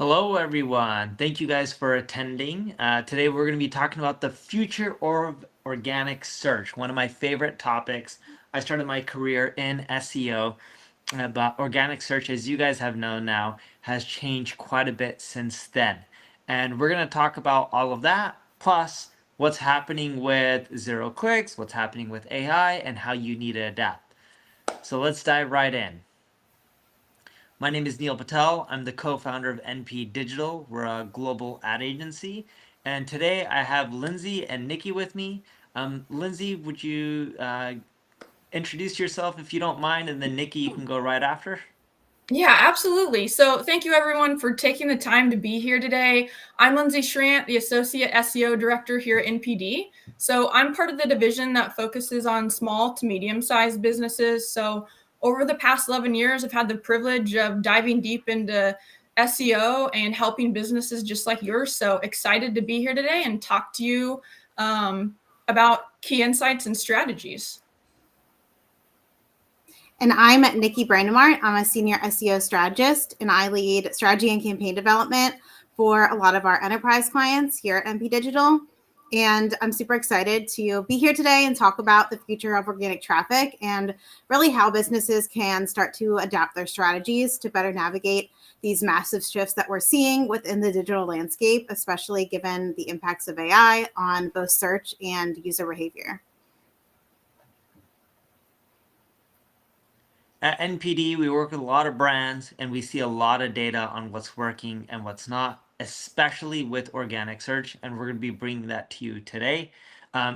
Hello, everyone. Thank you guys for attending. Today, we're going to be talking about the future of organic search, one of my favorite topics. I started my career in SEO, but organic search, as you guys have known now, has changed quite a bit since then. And we're going to talk about all of that, plus what's happening with zero clicks, what's happening with AI, and how you need to adapt. So let's dive right in. My name is Neil Patel. I'm the co-founder of NP Digital. We're a global ad agency. And today I have Lindsay and Nikki with me. Lindsay, would you introduce yourself if you don't mind? And then Nikki, you can go right after. Yeah, absolutely. So thank you everyone for taking the time to be here today. I'm Lindsay Schrant, the Associate SEO Director here at NPD. So I'm part of the division that focuses on small to medium-sized businesses. So over the past 11 years, I've had the privilege of diving deep into SEO and helping businesses just like yours. So excited to be here today and talk to you about key insights and strategies. And I'm Nikki Brandemart. I'm a senior SEO strategist, and I lead strategy and campaign development for a lot of our enterprise clients here at NP Digital. And I'm super excited to be here today and talk about the future of organic traffic and really how businesses can start to adapt their strategies to better navigate these massive shifts that we're seeing within the digital landscape, especially given the impacts of AI on both search and user behavior. At NPD, we work with a lot of brands and we see a lot of data on what's working and what's not, especially with organic search. And we're going to be bringing that to you today.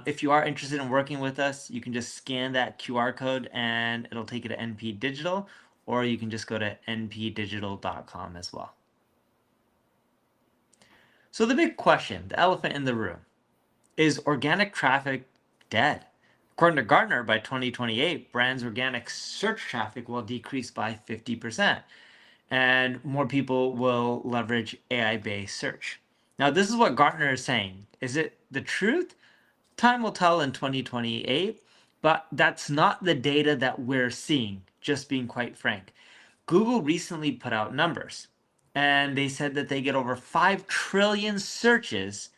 If you are interested in working with us, you can just scan that QR code and it'll take you to NP Digital, or you can just go to npdigital.com as well. So the big question, the elephant in the room, is organic traffic dead? According to Gartner, by 2028, brands' organic search traffic will decrease by 50%, and more people will leverage AI-based search. Now, this is what Gartner is saying. Is it the truth? Time will tell in 2028, but that's not the data that we're seeing, just being quite frank. Google recently put out numbers, and they said that they get over 5 trillion searches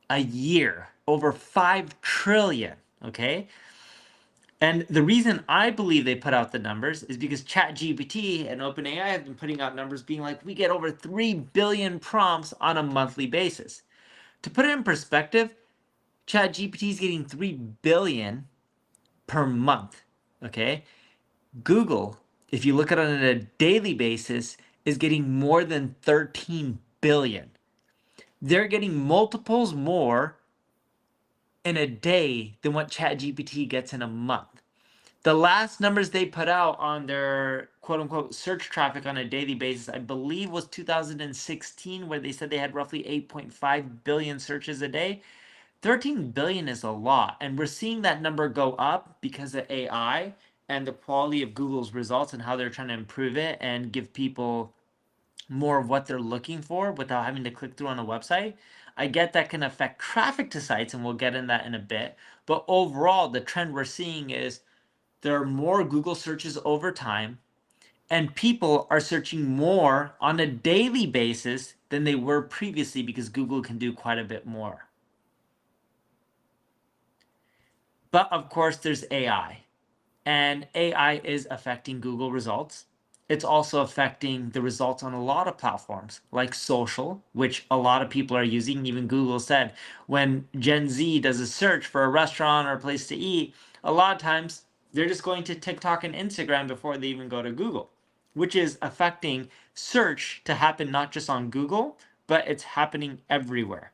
a year. Over 5 trillion, okay? And the reason I believe they put out the numbers is because ChatGPT and OpenAI have been putting out numbers being like, we get over 3 billion prompts on a monthly basis. To put it in perspective, ChatGPT is getting 3 billion per month, okay? Google, if you look at it on a daily basis, is getting more than 13 billion. They're getting multiples more in a day than what ChatGPT gets in a month. The last numbers they put out on their quote unquote search traffic on a daily basis, I believe, was 2016, where they said they had roughly 8.5 billion searches a day. 13 billion is a lot. And we're seeing that number go up because of AI and the quality of Google's results and how they're trying to improve it and give people more of what they're looking for without having to click through on a website. I get that can affect traffic to sites, and we'll get in that in a bit. But overall, the trend we're seeing is there are more Google searches over time, and people are searching more on a daily basis than they were previously because Google can do quite a bit more. But of course, there's AI, and AI is affecting Google results. It's also affecting the results on a lot of platforms like social, which a lot of people are using. Even Google said when Gen Z does a search for a restaurant or a place to eat, a lot of times they're just going to TikTok and Instagram before they even go to Google, which is affecting search to happen not just on Google, but it's happening everywhere.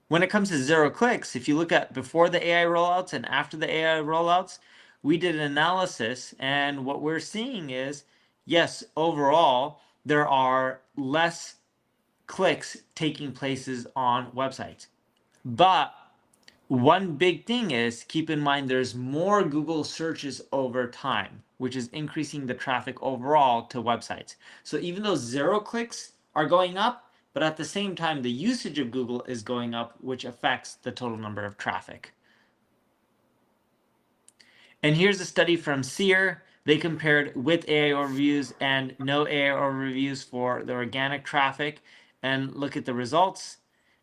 When it comes to zero clicks, if you look at before the AI rollouts and after the AI rollouts, we did an analysis, and what we're seeing is, yes, overall, there are less clicks taking places on websites. But one big thing is, keep in mind there's more Google searches over time, which is increasing the traffic overall to websites. So even though zero clicks are going up, but at the same time, the usage of Google is going up, which affects the total number of traffic. And here's a study from Seer. They compared with AI overviews and no AI overviews for the organic traffic and look at the results.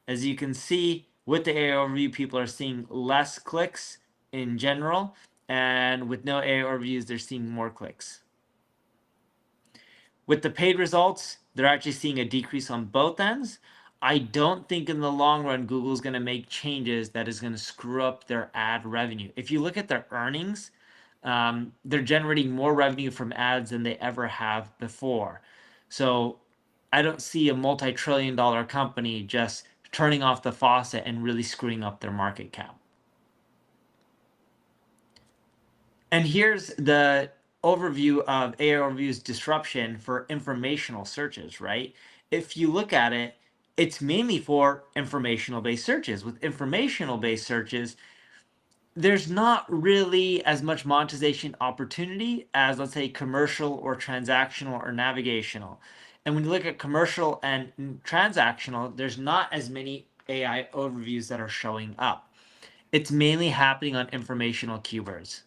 As you can see, with the AI overview, people are seeing less clicks in general, and with no AI overviews, they're seeing more clicks. With the paid results, they're actually seeing a decrease on both ends. I don't think in the long run, Google's going to make changes that is going to screw up their ad revenue. If you look at their earnings, they're generating more revenue from ads than they ever have before. So I don't see a multi-trillion-dollar company just turning off the faucet and really screwing up their market cap. And here's the overview of AI Overview's disruption for informational searches, right? If you look at it, it's mainly for informational-based searches. With informational-based searches, there's not really as much monetization opportunity as, let's say, commercial or transactional or navigational. And when you look at commercial and transactional, there's not as many AI overviews that are showing up. It's mainly happening on informational keywords.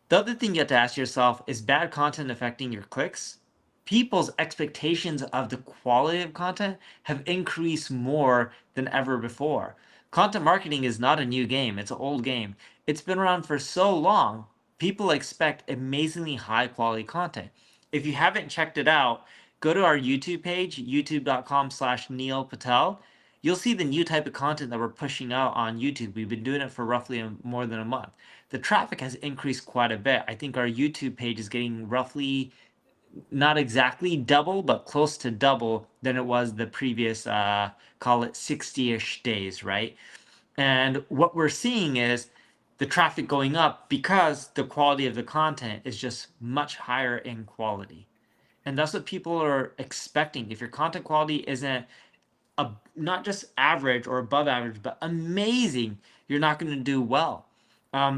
The other thing you have to ask yourself, is bad content affecting your clicks? People's expectations of the quality of content have increased more than ever before. Content marketing is not a new game. It's an old game. It's been around for so long. People expect amazingly high quality content. If you haven't checked it out, go to our YouTube page, youtube.com/Neil Patel. You'll see the new type of content that we're pushing out on YouTube. We've been doing it for roughly more than a month. The traffic has increased quite a bit. I think our YouTube page is getting roughly, not exactly double, but close to double than it was the previous, call it 60-ish days, right? And what we're seeing is the traffic going up because the quality of the content is just much higher in quality. And that's what people are expecting. If your content quality isn't not just average or above average, but amazing, you're not going to do well.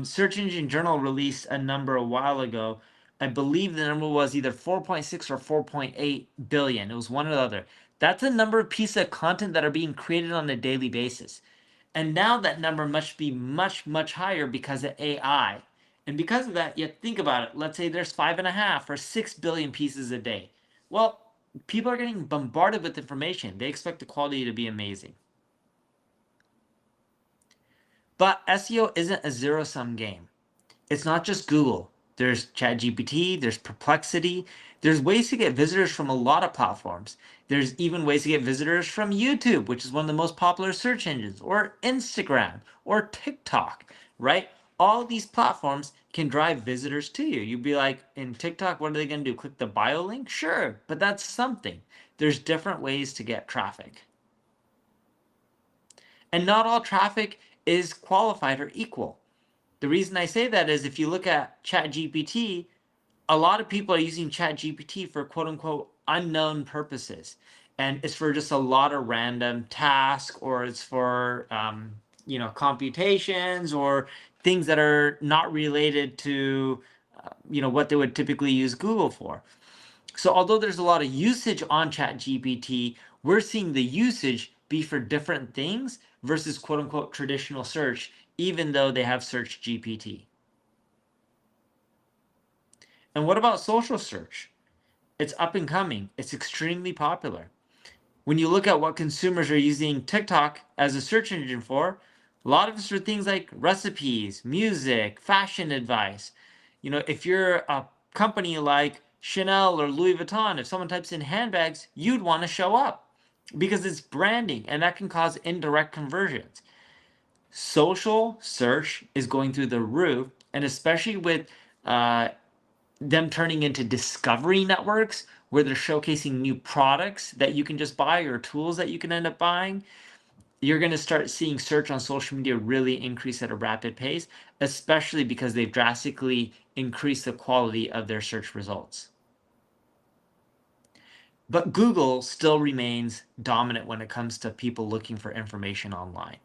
Search Engine Journal released a number a while ago. I believe the number was either 4.6 or 4.8 billion. It was one or the other. That's the number of pieces of content that are being created on a daily basis. And now that number must be much, much higher because of AI. And because of that, you think about it. Let's say there's 5.5 or 6 billion pieces a day. Well, people are getting bombarded with information. They expect the quality to be amazing. But SEO isn't a zero-sum game. It's not just Google. There's ChatGPT, there's Perplexity. There's ways to get visitors from a lot of platforms. There's even ways to get visitors from YouTube, which is one of the most popular search engines, or Instagram, or TikTok, right? All these platforms can drive visitors to you. You'd be like, in TikTok, what are they going to do? Click the bio link? Sure, but that's something. There's different ways to get traffic. And not all traffic is qualified or equal. The reason I say that is if you look at ChatGPT, a lot of people are using ChatGPT for quote unquote unknown purposes. And it's for just a lot of random tasks, or it's for computations or things that are not related to what they would typically use Google for. So although there's a lot of usage on ChatGPT, we're seeing the usage be for different things versus quote unquote traditional search, even though they have Search GPT. And what about social search? It's up and coming. It's extremely popular. When you look at what consumers are using TikTok as a search engine for, a lot of it's for things like recipes, music, fashion advice. If you're a company like Chanel or Louis Vuitton, if someone types in handbags, you'd want to show up because it's branding, and that can cause indirect conversions. Social search is going through the roof, and especially with them turning into discovery networks where they're showcasing new products that you can just buy or tools that you can end up buying, you're going to start seeing search on social media really increase at a rapid pace, especially because they've drastically increased the quality of their search results. But Google still remains dominant when it comes to people looking for information online.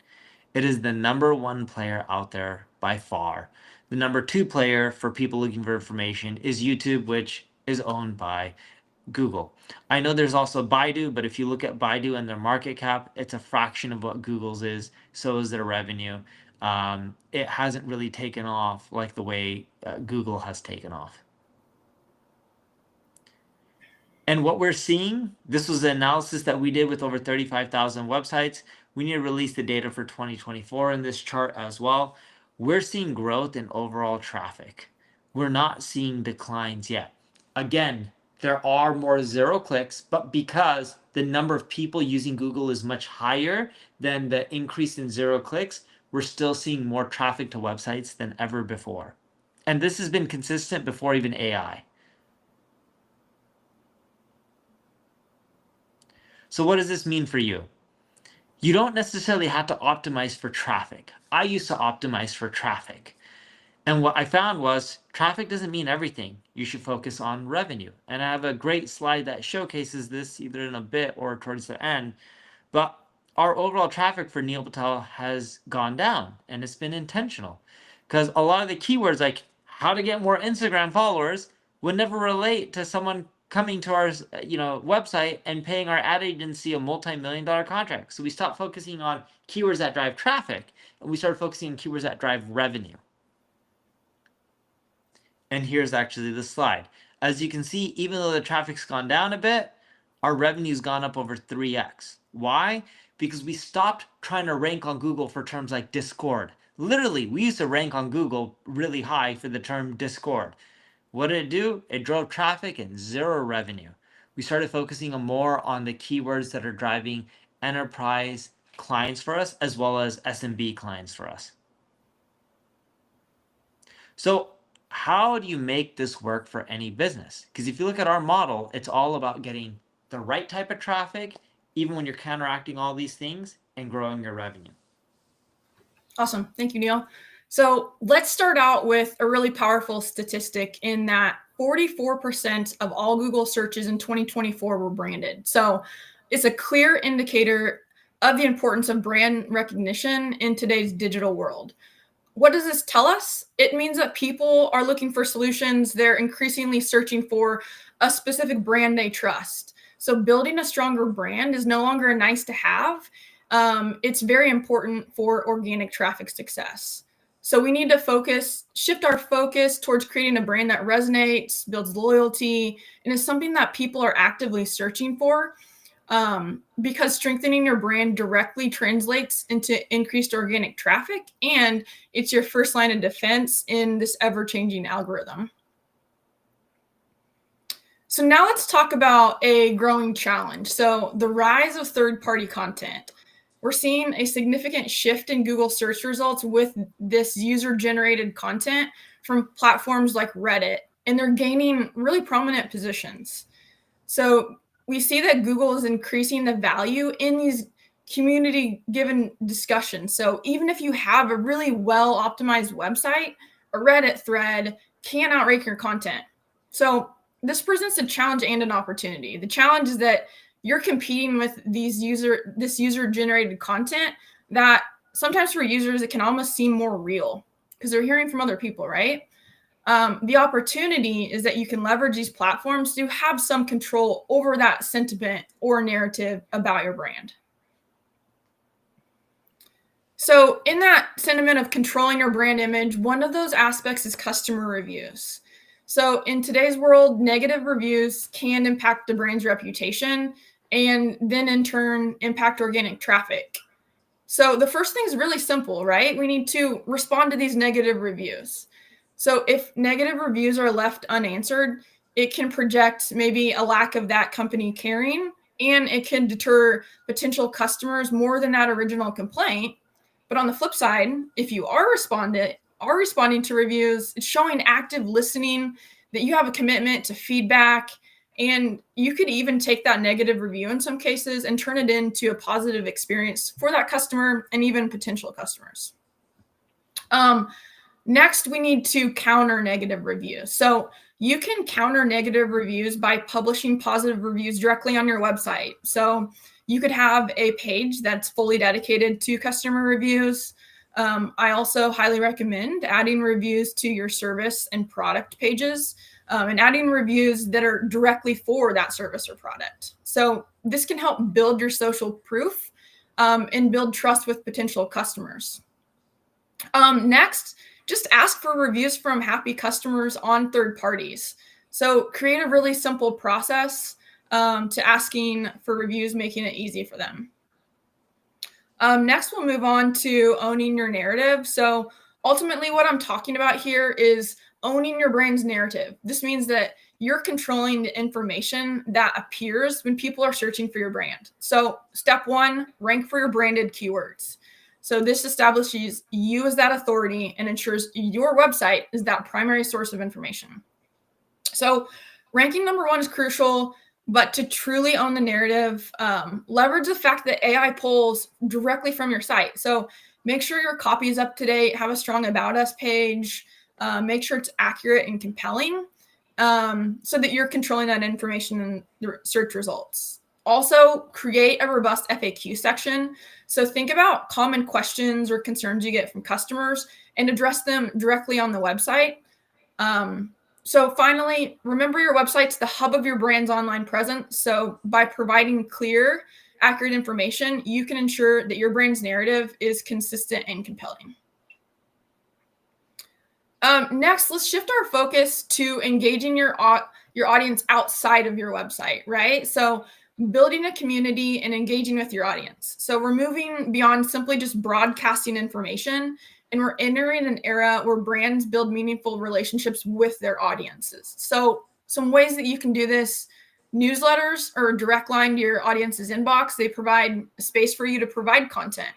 It is the #1 player out there by far. The #2 player for people looking for information is YouTube, which is owned by Google. I know there's also Baidu, but if you look at Baidu and their market cap, it's a fraction of what Google's is. So is their revenue. it hasn't really taken off like the way Google has taken off. And what we're seeing, this was an analysis that we did with over 35,000 websites. We need to release the data for 2024 in this chart as well. We're seeing growth in overall traffic. We're not seeing declines yet. Again, there are more zero clicks, but because the number of people using Google is much higher than the increase in zero clicks, we're still seeing more traffic to websites than ever before. And this has been consistent before even AI. So what does this mean for you? You don't necessarily have to optimize for traffic. I used to optimize for traffic. And what I found was traffic doesn't mean everything. You should focus on revenue. And I have a great slide that showcases this either in a bit or towards the end. But our overall traffic for Neil Patel has gone down, and it's been intentional. Because a lot of the keywords like how to get more Instagram followers would never relate to someone coming to our website and paying our ad agency a multi-million-dollar contract. So we stopped focusing on keywords that drive traffic, and we started focusing on keywords that drive revenue. And here's actually the slide. As you can see, even though the traffic's gone down a bit, our revenue's gone up over 3x. Why? Because we stopped trying to rank on Google for terms like Discord. Literally, we used to rank on Google really high for the term Discord. What did it do? It drove traffic and zero revenue. We started focusing more on the keywords that are driving enterprise clients for us, as well as SMB clients for us. So how do you make this work for any business? Because if you look at our model, it's all about getting the right type of traffic, even when you're counteracting all these things, and growing your revenue. Awesome. Thank you, Neil. So let's start out with a really powerful statistic in that 44% of all Google searches in 2024 were branded. So it's a clear indicator of the importance of brand recognition in today's digital world. What does this tell us? It means that people are looking for solutions. They're increasingly searching for a specific brand they trust. So building a stronger brand is no longer a nice to have. It's very important for organic traffic success. So we need to shift our focus towards creating a brand that resonates, builds loyalty, and is something that people are actively searching for, because strengthening your brand directly translates into increased organic traffic, and it's your first line of defense in this ever-changing algorithm. So now let's talk about a growing challenge. So the rise of third-party content. We're seeing a significant shift in Google search results with this user-generated content from platforms like Reddit, and they're gaining really prominent positions. So we see that Google is increasing the value in these community-given discussions. So even if you have a really well-optimized website, a Reddit thread can't outrank your content. So this presents a challenge and an opportunity. The challenge is that you're competing with this user-generated content that sometimes for users, it can almost seem more real because they're hearing from other people, right? The opportunity is that you can leverage these platforms to have some control over that sentiment or narrative about your brand. So in that sentiment of controlling your brand image, one of those aspects is customer reviews. So in today's world, negative reviews can impact the brand's reputation and then in turn impact organic traffic. So the first thing is really simple, right? We need to respond to these negative reviews. So if negative reviews are left unanswered, it can project maybe a lack of that company caring, and it can deter potential customers more than that original complaint. But on the flip side, if you are responding to reviews, it's showing active listening, that you have a commitment to feedback, and you could even take that negative review in some cases and turn it into a positive experience for that customer and even potential customers. Next, we need to counter negative reviews. So you can counter negative reviews by publishing positive reviews directly on your website. So you could have a page that's fully dedicated to customer reviews. I also highly recommend adding reviews to your service and product pages, and adding reviews that are directly for that service or product. So this can help build your social proof and build trust with potential customers. Next, just ask for reviews from happy customers on third parties. So create a really simple process to asking for reviews, making it easy for them. Next, we'll move on to owning your narrative. So ultimately, what I'm talking about here is owning your brand's narrative. This means that you're controlling the information that appears when people are searching for your brand. So step one, rank for your branded keywords. So this establishes you as that authority and ensures your website is that primary source of information. So ranking number one is crucial, but to truly own the narrative, leverage the fact that AI pulls directly from your site. So make sure your copy is up to date, have a strong About Us page, make sure it's accurate and compelling, so that you're controlling that information in the search results. Also, create a robust FAQ section. So think about common questions or concerns you get from customers and address them directly on the website. So finally, remember your website's the hub of your brand's online presence. So by providing clear, accurate information, you can ensure that your brand's narrative is consistent and compelling. Next, let's shift our focus to engaging your audience outside of your website, right? So building a community and engaging with your audience. So we're moving beyond simply just broadcasting information, and we're entering an era where brands build meaningful relationships with their audiences. So some ways that you can do this: newsletters or a direct line to your audience's inbox. They provide a space for you to provide content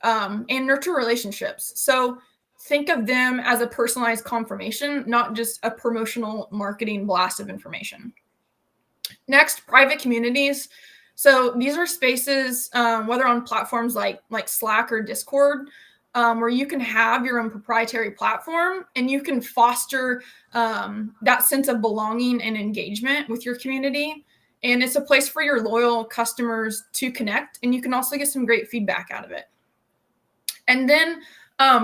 and nurture relationships. So think of them as a personalized confirmation, not just a promotional marketing blast of information. Next, private communities. So these are spaces, whether on platforms like Slack or Discord, where you can have your own proprietary platform and you can foster that sense of belonging and engagement with your community. And it's a place for your loyal customers to connect, and you can also get some great feedback out of it. And then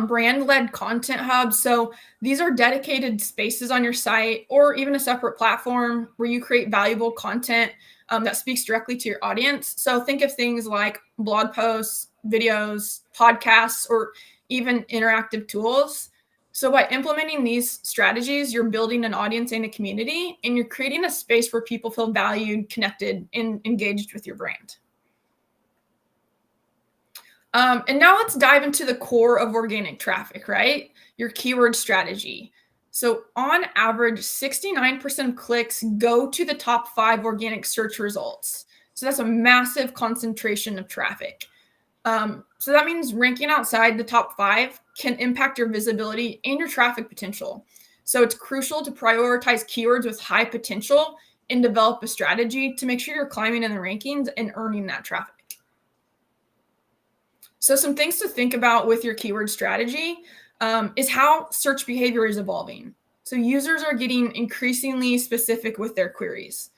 brand-led content hubs. So these are dedicated spaces on your site or even a separate platform where you create valuable content that speaks directly to your audience. So think of things like blog posts, videos, podcasts, or even interactive tools. So by implementing these strategies, you're building an audience and a community, and you're creating a space where people feel valued, connected, and engaged with your brand. And now let's dive into the core of organic traffic, right? Your keyword strategy. So on average, 69% of clicks go to the top 5 organic search results. So that's a massive concentration of traffic. So that means ranking outside the top 5 can impact your visibility and your traffic potential. So it's crucial to prioritize keywords with high potential and develop a strategy to make sure you're climbing in the rankings and earning that traffic. So some things to think about with your keyword strategy is how search behavior is evolving. So users are getting increasingly specific with their queries.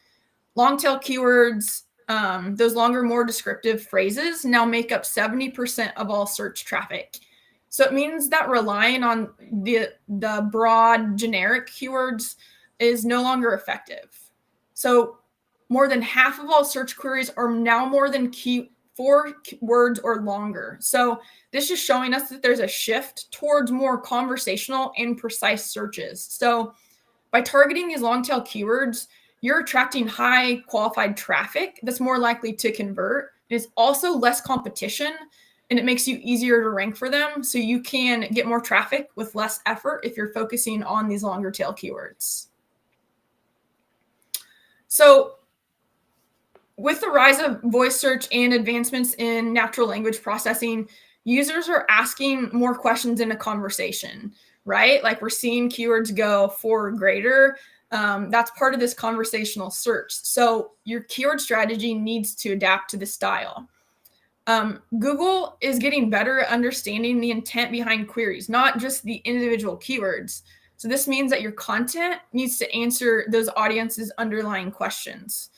Long tail keywords, those longer, more descriptive phrases now make up 70% of all search traffic. So it means that relying on the broad generic keywords is no longer effective. So more than half of all search queries are now more than 4 words or longer. So this is showing us that there's a shift towards more conversational and precise searches. So by targeting these long tail keywords, you're attracting high qualified traffic that's more likely to convert. It's also less competition, and it makes you easier to rank for them. So you can get more traffic with less effort if you're focusing on these longer tail keywords. So with the rise of voice search and advancements in natural language processing, users are asking more questions in a conversation, right? Like we're seeing keywords go 4 or greater. That's part of this conversational search. So your keyword strategy needs to adapt to the style. Google is getting better at understanding the intent behind queries, not just the individual keywords. So this means that your content needs to answer those audience's underlying questions.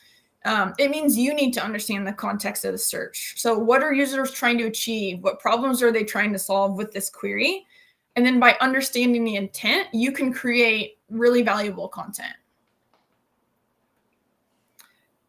It means you need to understand the context of the search. So what are users trying to achieve? What problems are they trying to solve with this query? And then by understanding the intent, you can create really valuable content.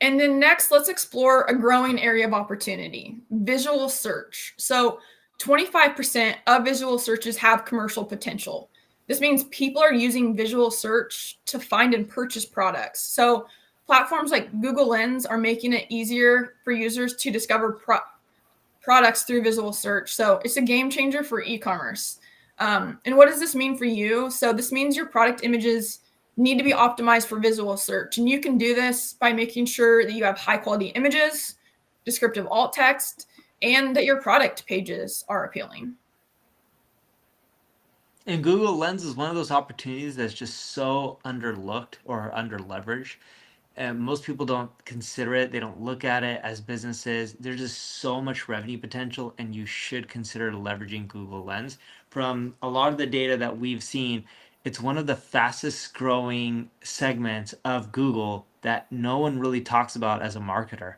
And then next, let's explore a growing area of opportunity, visual search. So 25% of visual searches have commercial potential. This means people are using visual search to find and purchase products. So platforms like Google Lens are making it easier for users to discover products through visual search. So it's a game changer for e-commerce. And what does this mean for you? So this means your product images need to be optimized for visual search. And you can do this by making sure that you have high quality images, descriptive alt text, and that your product pages are appealing. And Google Lens is one of those opportunities that's just so underlooked or underleveraged. And most people don't consider it. They don't look at it as businesses. There's just so much revenue potential, and you should consider leveraging Google Lens. From a lot of the data that we've seen, it's one of the fastest growing segments of Google that no one really talks about as a marketer.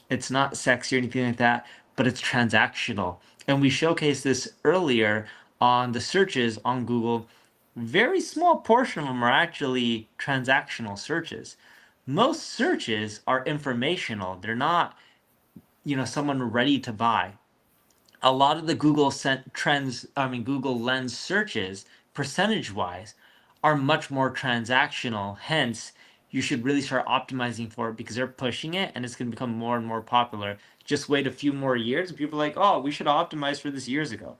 It's not sexy or anything like that, but it's transactional. And we showcased this earlier on the searches on Google. Very small portion of them are actually transactional searches. Most searches are informational. They're not, someone ready to buy. A lot of the Google Lens searches, percentage-wise, are much more transactional. Hence, you should really start optimizing for it because they're pushing it and it's going to become more and more popular. Just wait a few more years and people are like, oh, we should optimize for this years ago.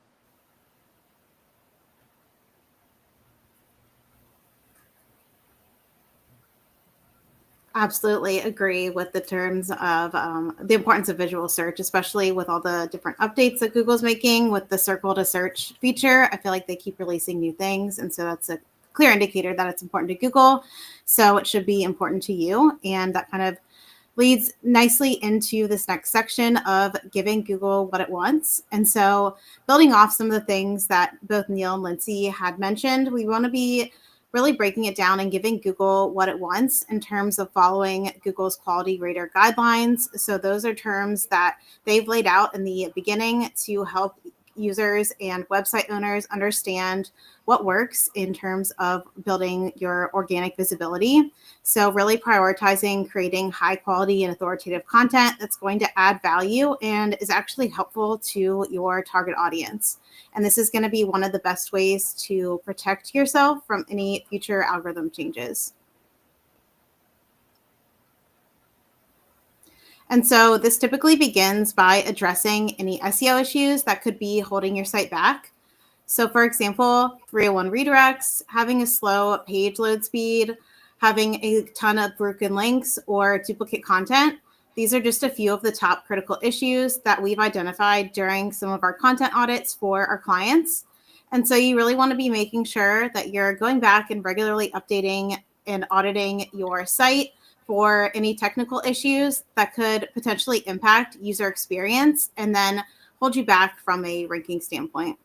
Absolutely agree with the terms of the importance of visual search, especially with all the different updates that Google's making with the circle to search feature. I feel like they keep releasing new things. And so that's a clear indicator that it's important to Google. So it should be important to you. And that kind of leads nicely into this next section of giving Google what it wants. And so building off some of the things that both Neil and Lindsay had mentioned, we want to be really breaking it down and giving Google what it wants in terms of following Google's quality rater guidelines. So those are terms that they've laid out in the beginning to help users and website owners understand what works in terms of building your organic visibility. So really prioritizing creating high quality and authoritative content that's going to add value and is actually helpful to your target audience. And this is going to be one of the best ways to protect yourself from any future algorithm changes. And so this typically begins by addressing any SEO issues that could be holding your site back. So for example, 301 redirects, having a slow page load speed, having a ton of broken links or duplicate content. These are just a few of the top critical issues that we've identified during some of our content audits for our clients. And so you really want to be making sure that you're going back and regularly updating and auditing your site for any technical issues that could potentially impact user experience and then hold you back from a ranking standpoint.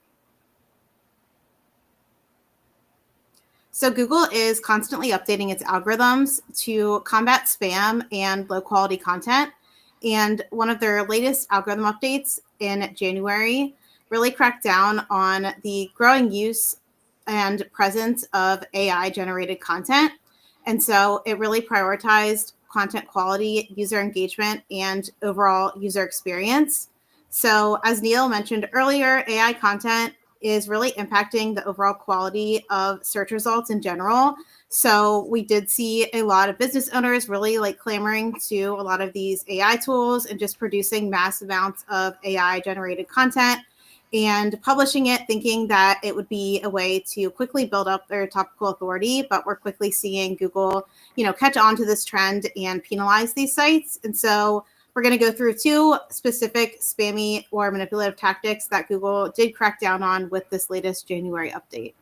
So Google is constantly updating its algorithms to combat spam and low quality content. And one of their latest algorithm updates in January really cracked down on the growing use and presence of AI generated content. And so it really prioritized content quality, user engagement, and overall user experience. So as Neil mentioned earlier, AI content is really impacting the overall quality of search results in general. So we did see a lot of business owners really clamoring to a lot of these AI tools and just producing mass amounts of AI generated content and publishing it, thinking that it would be a way to quickly build up their topical authority. But we're quickly seeing Google, catch on to this trend and penalize these sites. And so we're going to go through two specific spammy or manipulative tactics that Google did crack down on with this latest January update.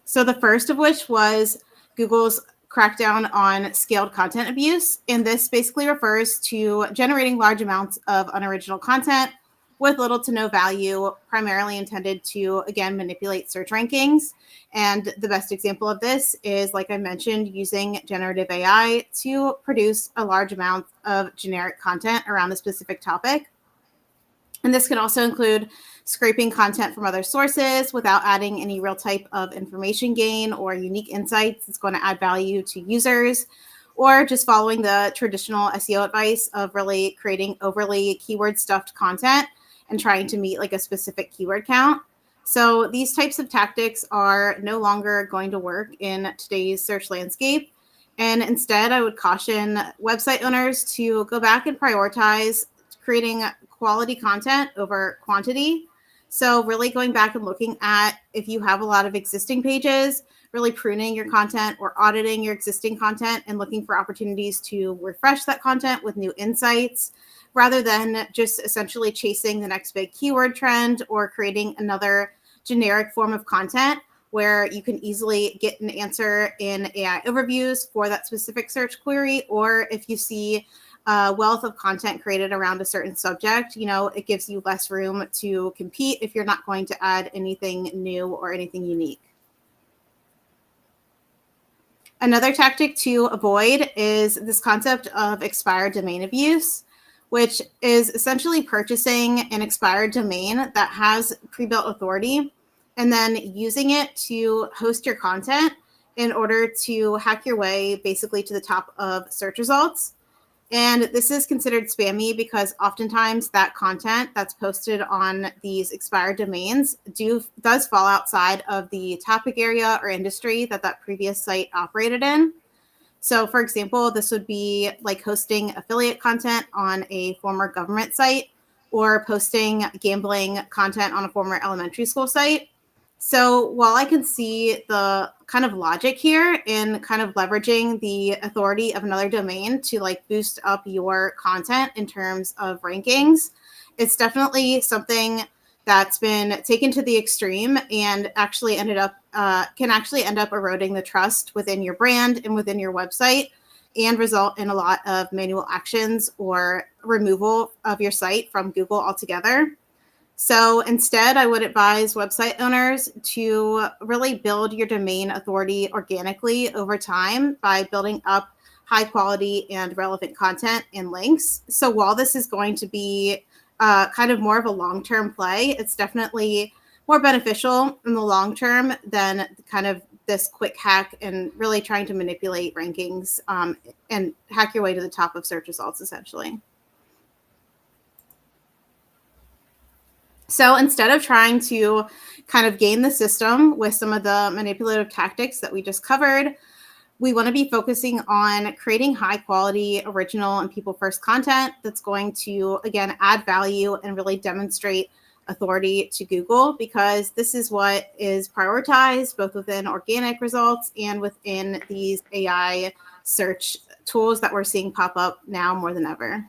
So the first of which was Google's crackdown on scaled content abuse. And this basically refers to generating large amounts of unoriginal content with little to no value, primarily intended to, again, manipulate search rankings. And the best example of this is, like I mentioned, using generative AI to produce a large amount of generic content around a specific topic. And this can also include scraping content from other sources without adding any real type of information gain or unique insights that's going to add value to users, or just following the traditional SEO advice of really creating overly keyword stuffed content and trying to meet like a specific keyword count. So these types of tactics are no longer going to work in today's search landscape. And instead, I would caution website owners to go back and prioritize creating quality content over quantity. So really going back and looking at if you have a lot of existing pages, really pruning your content or auditing your existing content and looking for opportunities to refresh that content with new insights, rather than just essentially chasing the next big keyword trend or creating another generic form of content where you can easily get an answer in AI overviews for that specific search query. Or if you see a wealth of content created around a certain subject, it gives you less room to compete if you're not going to add anything new or anything unique. Another tactic to avoid is this concept of expired domain abuse, which is essentially purchasing an expired domain that has pre-built authority and then using it to host your content in order to hack your way basically to the top of search results. And this is considered spammy because oftentimes that content that's posted on these expired domains does fall outside of the topic area or industry that previous site operated in. So for example, this would be like hosting affiliate content on a former government site or posting gambling content on a former elementary school site. So while I can see the kind of logic here in kind of leveraging the authority of another domain to like boost up your content in terms of rankings, it's definitely something that's been taken to the extreme and actually can actually end up eroding the trust within your brand and within your website and result in a lot of manual actions or removal of your site from Google altogether. So instead, I would advise website owners to really build your domain authority organically over time by building up high quality and relevant content and links. So while this is going to be kind of more of a long-term play, it's definitely more beneficial in the long term than kind of this quick hack and really trying to manipulate rankings and hack your way to the top of search results, essentially. So instead of trying to kind of game the system with some of the manipulative tactics that we just covered, we want to be focusing on creating high quality, original, and people first content that's going to, again, add value and really demonstrate authority to Google, because this is what is prioritized both within organic results and within these AI search tools that we're seeing pop up now more than ever.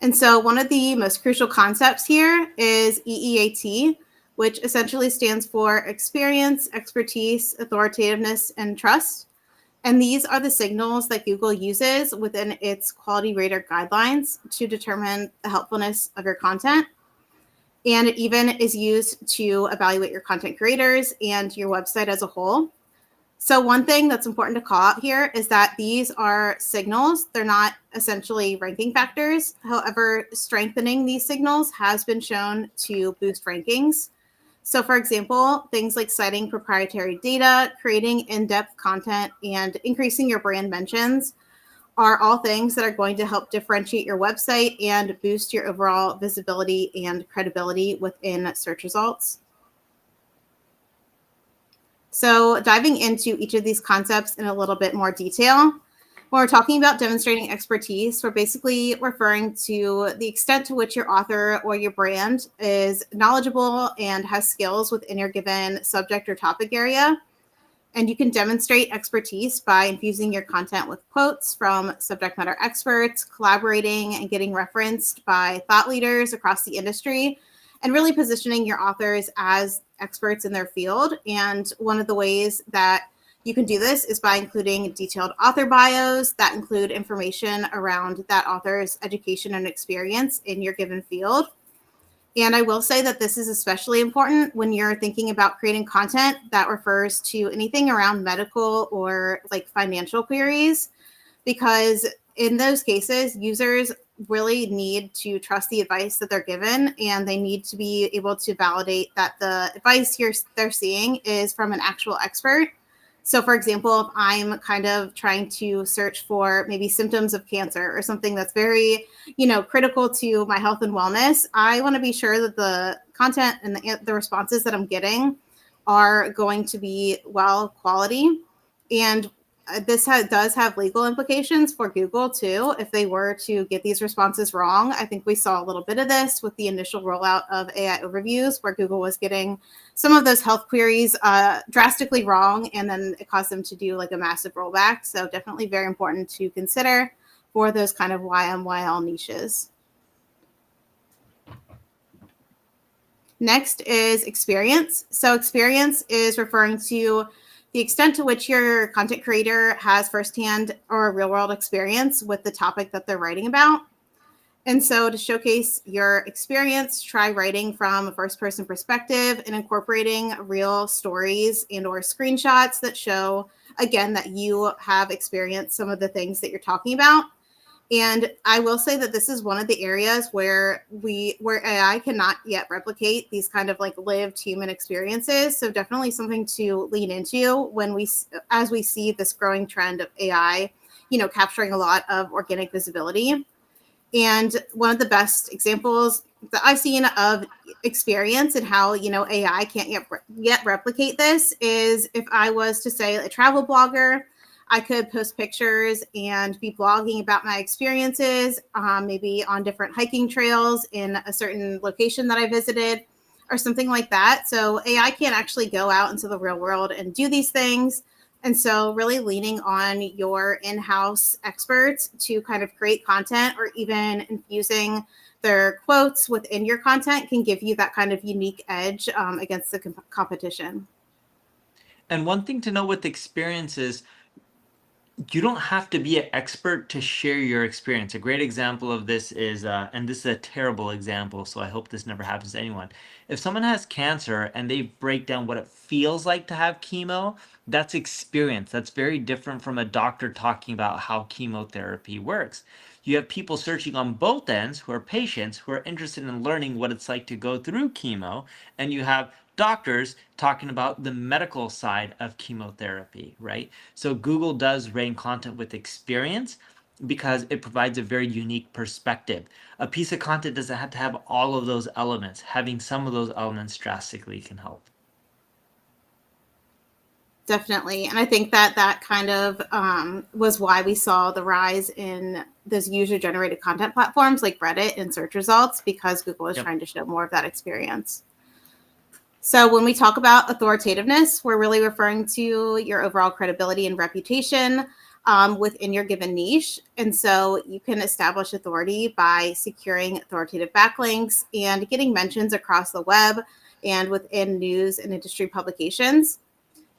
And so one of the most crucial concepts here is EEAT, which essentially stands for experience, expertise, authoritativeness, and trust. And these are the signals that Google uses within its quality rater guidelines to determine the helpfulness of your content. And it even is used to evaluate your content creators and your website as a whole. So one thing that's important to call out here is that these are signals. They're not essentially ranking factors. However, strengthening these signals has been shown to boost rankings. So for example, things like citing proprietary data, creating in-depth content, and increasing your brand mentions are all things that are going to help differentiate your website and boost your overall visibility and credibility within search results. So diving into each of these concepts in a little bit more detail, when we're talking about demonstrating expertise, we're basically referring to the extent to which your author or your brand is knowledgeable and has skills within your given subject or topic area. And you can demonstrate expertise by infusing your content with quotes from subject matter experts, collaborating and getting referenced by thought leaders across the industry, and really positioning your authors as experts in their field. And one of the ways that you can do this is by including detailed author bios that include information around that author's education and experience in your given field. And I will say that this is especially important when you're thinking about creating content that refers to anything around medical or like financial queries, because in those cases, users really need to trust the advice that they're given, and they need to be able to validate that the advice they're seeing is from an actual expert, So for example, if I'm kind of trying to search for maybe symptoms of cancer or something that's very, critical to my health and wellness, I want to be sure that the content and the responses that I'm getting are going to be well quality. And this does have legal implications for Google too. If they were to get these responses wrong, I think we saw a little bit of this with the initial rollout of AI overviews, where Google was getting some of those health queries drastically wrong, and then it caused them to do like a massive rollback. So definitely very important to consider for those kind of YMYL niches. Next is experience. So experience is referring to the extent to which your content creator has firsthand or real world experience with the topic that they're writing about. And so to showcase your experience, try writing from a first person perspective and incorporating real stories and or screenshots that show, again, that you have experienced some of the things that you're talking about. And I will say that this is one of the areas where AI cannot yet replicate these kind of like lived human experiences. So definitely something to lean into as we see this growing trend of AI, capturing a lot of organic visibility. And one of the best examples that I've seen of experience and how, AI can't yet replicate this is if I was to say a travel blogger, I could post pictures and be blogging about my experiences, maybe on different hiking trails in a certain location that I visited or something like that. So AI can't actually go out into the real world and do these things. And so really leaning on your in-house experts to kind of create content, or even infusing their quotes within your content, can give you that kind of unique edge against the competition. And one thing to know with experience is you don't have to be an expert to share your experience. A great example of this is, and this is a terrible example, so I hope this never happens to anyone. If someone has cancer and they break down what it feels like to have chemo, that's experience. That's very different from a doctor talking about how chemotherapy works. You have people searching on both ends who are patients who are interested in learning what it's like to go through chemo, and you have doctors talking about the medical side of chemotherapy, right? So Google does rank content with experience because it provides a very unique perspective. A piece of content doesn't have to have all of those elements. Having some of those elements drastically can help. Definitely. And I think that kind of was why we saw the rise in those user-generated content platforms like Reddit and search results, because Google is trying to show more of that experience. So when we talk about authoritativeness, we're really referring to your overall credibility and reputation within your given niche. And so you can establish authority by securing authoritative backlinks and getting mentions across the web and within news and industry publications.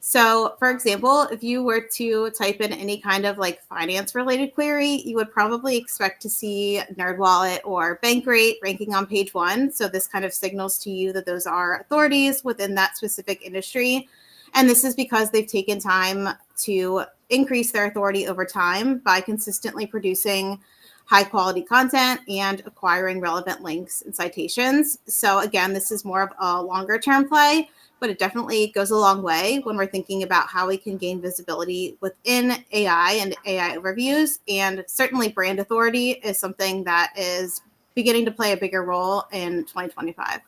So, for example, if you were to type in any kind of like finance related query, you would probably expect to see NerdWallet or Bankrate ranking on page 1. So this kind of signals to you that those are authorities within that specific industry. And this is because they've taken time to increase their authority over time by consistently producing high quality content and acquiring relevant links and citations. So again, this is more of a longer term play, but it definitely goes a long way when we're thinking about how we can gain visibility within AI and AI overviews. And certainly brand authority is something that is beginning to play a bigger role in 2025.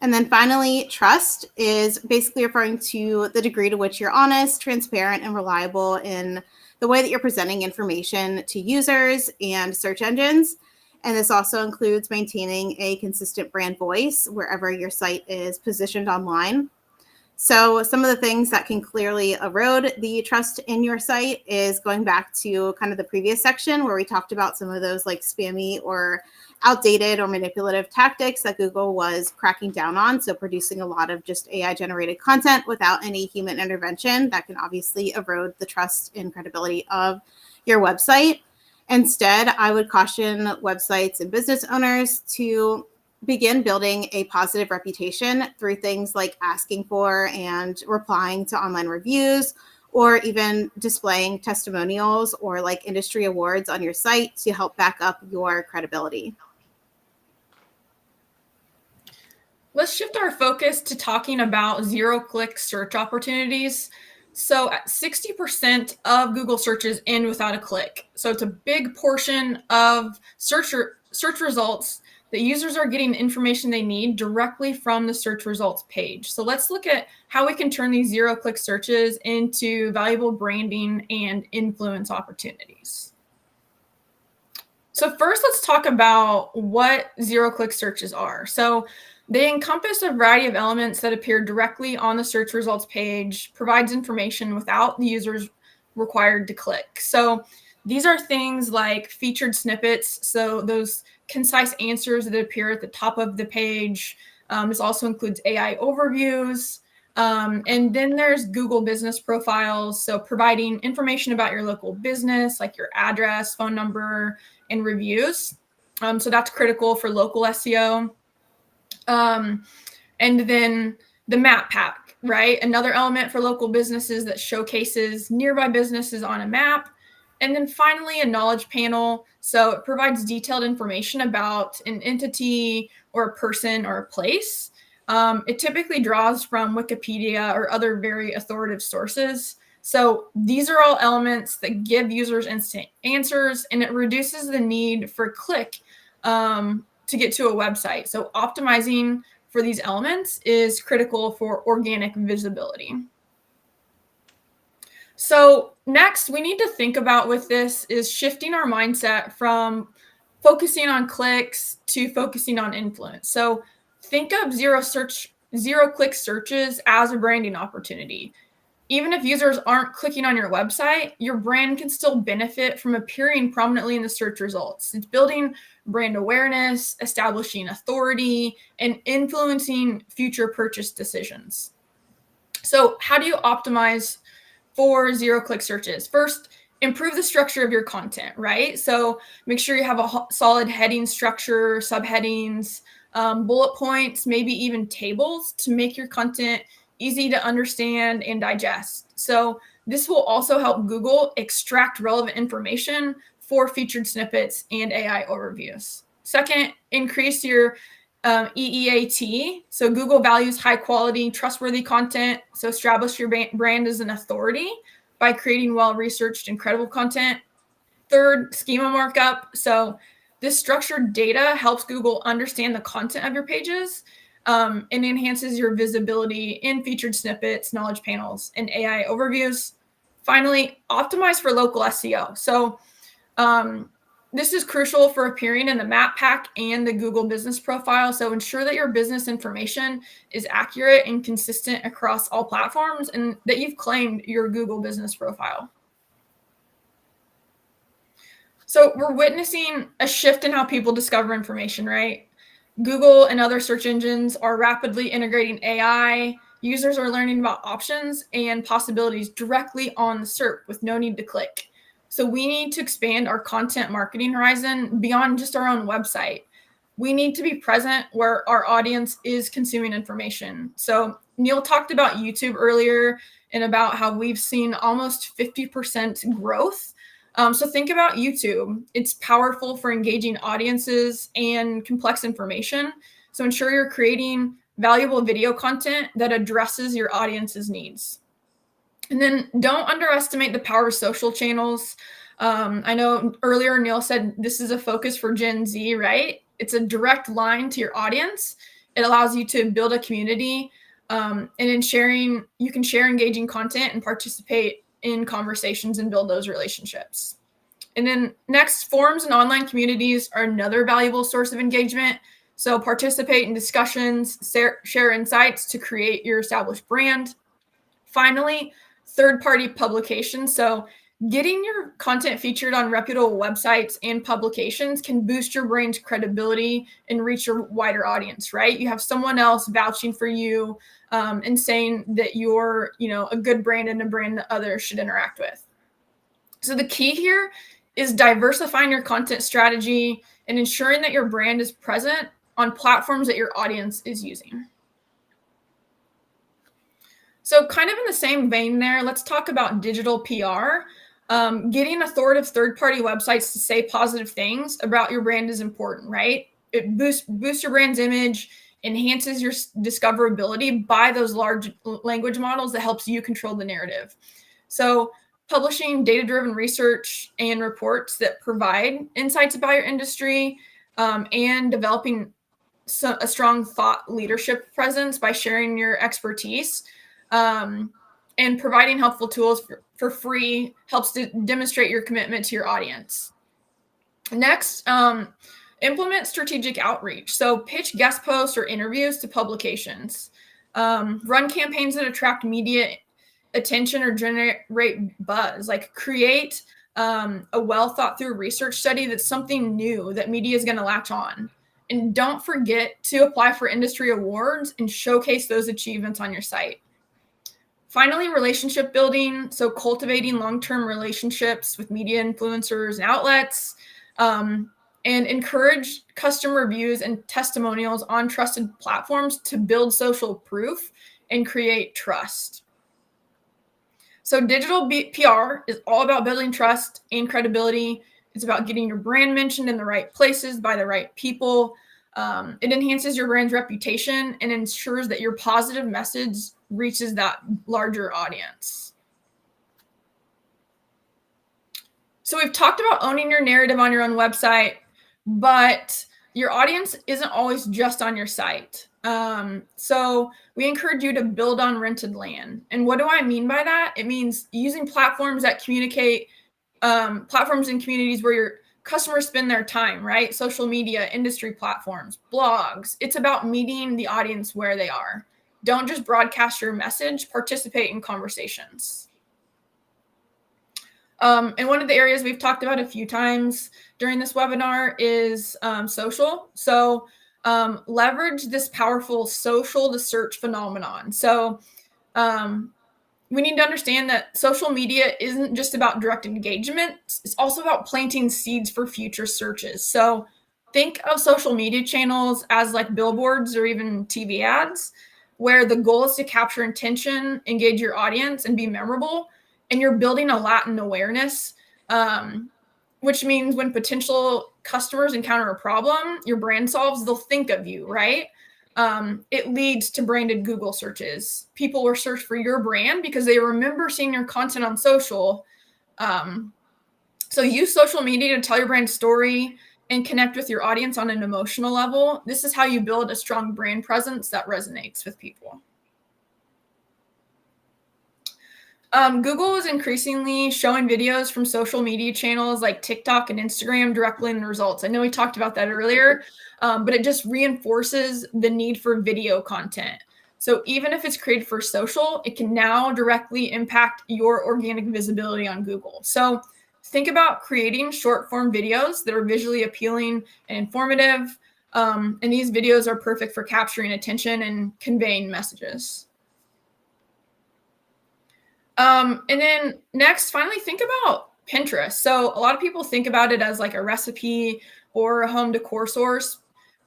And then finally, trust is basically referring to the degree to which you're honest, transparent, and reliable in the way that you're presenting information to users and search engines. And this also includes maintaining a consistent brand voice wherever your site is positioned online. So some of the things that can clearly erode the trust in your site is going back to kind of the previous section where we talked about some of those like spammy or outdated or manipulative tactics that Google was cracking down on. So producing a lot of just AI generated content without any human intervention that can obviously erode the trust and credibility of your website. Instead, I would caution websites and business owners to begin building a positive reputation through things like asking for and replying to online reviews, or even displaying testimonials or like industry awards on your site to help back up your credibility. Let's shift our focus to talking about zero-click search opportunities. So 60% of Google searches end without a click. So it's a big portion of search results that users are getting the information they need directly from the search results page. So let's look at how we can turn these zero-click searches into valuable branding and influence opportunities. So first, let's talk about what zero-click searches are. So they encompass a variety of elements that appear directly on the search results page, provides information without the users required to click. So these are things like featured snippets, so those concise answers that appear at the top of the page. This also includes AI overviews. And then there's Google business profiles, so providing information about your local business, like your address, phone number, and reviews. So that's critical for local SEO. And then the map pack, right? Another element for local businesses that showcases nearby businesses on a map. And then finally, a knowledge panel. So it provides detailed information about an entity or a person or a place. It typically draws from Wikipedia or other very authoritative sources. So these are all elements that give users instant answers, and it reduces the need for click to get to a website. So optimizing for these elements is critical for organic visibility. So next, we need to think about with this is shifting our mindset from focusing on clicks to focusing on influence. So think of zero-click searches as a branding opportunity. Even if users aren't clicking on your website, your brand can still benefit from appearing prominently in the search results. It's building brand awareness, establishing authority, and influencing future purchase decisions. So how do you optimize for zero-click searches? First, improve the structure of your content, right? So make sure you have a solid heading structure, subheadings, bullet points, maybe even tables to make your content easy to understand and digest. So this will also help Google extract relevant information for featured snippets and AI overviews. Second, increase your EEAT. So Google values high quality, trustworthy content. So establish your brand as an authority by creating well-researched and credible content. Third, schema markup. So this structured data helps Google understand the content of your pages and enhances your visibility in featured snippets, knowledge panels, and AI overviews. Finally, optimize for local SEO. So this is crucial for appearing in the map pack and the Google business profile. So ensure that your business information is accurate and consistent across all platforms and that you've claimed your Google business profile. So we're witnessing a shift in how people discover information, right? Google and other search engines are rapidly integrating AI. Users are learning about options and possibilities directly on the SERP with no need to click. So we need to expand our content marketing horizon beyond just our own website. We need to be present where our audience is consuming information. So Neil talked about YouTube earlier and about how we've seen almost 50% growth. So think about YouTube. It's powerful for engaging audiences and complex information. So ensure you're creating valuable video content that addresses your audience's needs. And then don't underestimate the power of social channels. I know earlier Neil said this is a focus for Gen Z, right? It's a direct line to your audience. It allows you to build a community. And in sharing, you can share engaging content and participate in conversations and build those relationships. And then next, forums and online communities are another valuable source of engagement. So participate in discussions, share insights to create your established brand. Finally, third-party publications. So getting your content featured on reputable websites and publications can boost your brand's credibility and reach a wider audience, right? You have someone else vouching for you and saying that you're, a good brand and a brand that others should interact with. So the key here is diversifying your content strategy and ensuring that your brand is present on platforms that your audience is using. So kind of in the same vein there, let's talk about digital PR. Getting authoritative third-party websites to say positive things about your brand is important, right? It boosts your brand's image enhances your discoverability by those large language models that helps you control the narrative. So publishing data-driven research and reports that provide insights about your industry, and developing a strong thought leadership presence by sharing your expertise, and providing helpful tools for free helps to demonstrate your commitment to your audience. Next, implement strategic outreach. So pitch guest posts or interviews to publications. Run campaigns that attract media attention or generate buzz. Like create a well thought through research study that's something new that media is going to latch on. And don't forget to apply for industry awards and showcase those achievements on your site. Finally, relationship building. So cultivating long-term relationships with media influencers and outlets, and encourage custom reviews and testimonials on trusted platforms to build social proof and create trust. So digital PR is all about building trust and credibility. It's about getting your brand mentioned in the right places by the right people. It enhances your brand's reputation and ensures that your positive message reaches that larger audience. So we've talked about owning your narrative on your own website, but your audience isn't always just on your site. So we encourage you to build on rented land. And what do I mean by that? It means using platforms that communicate, platforms and communities where your customers spend their time, right? Social media, industry platforms, blogs. It's about meeting the audience where they are. Don't just broadcast your message, participate in conversations. And one of the areas we've talked about a few times during this webinar is social. So leverage this powerful social to search phenomenon. So we need to understand that social media isn't just about direct engagement. It's also about planting seeds for future searches. So think of social media channels as like billboards or even TV ads, where the goal is to capture attention, engage your audience, and be memorable. And you're building a latent awareness, which means when potential customers encounter a problem your brand solves, they'll think of you, right? It leads to branded Google searches. People will search for your brand because they remember seeing your content on social. So use social media to tell your brand story and connect with your audience on an emotional level. This is how you build a strong brand presence that resonates with people. Google is increasingly showing videos from social media channels like TikTok and Instagram directly in the results. I know we talked about that earlier, but it just reinforces the need for video content. So even if it's created for social, it can now directly impact your organic visibility on Google. So think about creating short form videos that are visually appealing and informative. And these videos are perfect for capturing attention and conveying messages. And then next, finally, think about Pinterest. So a lot of people think about it as like a recipe or a home decor source,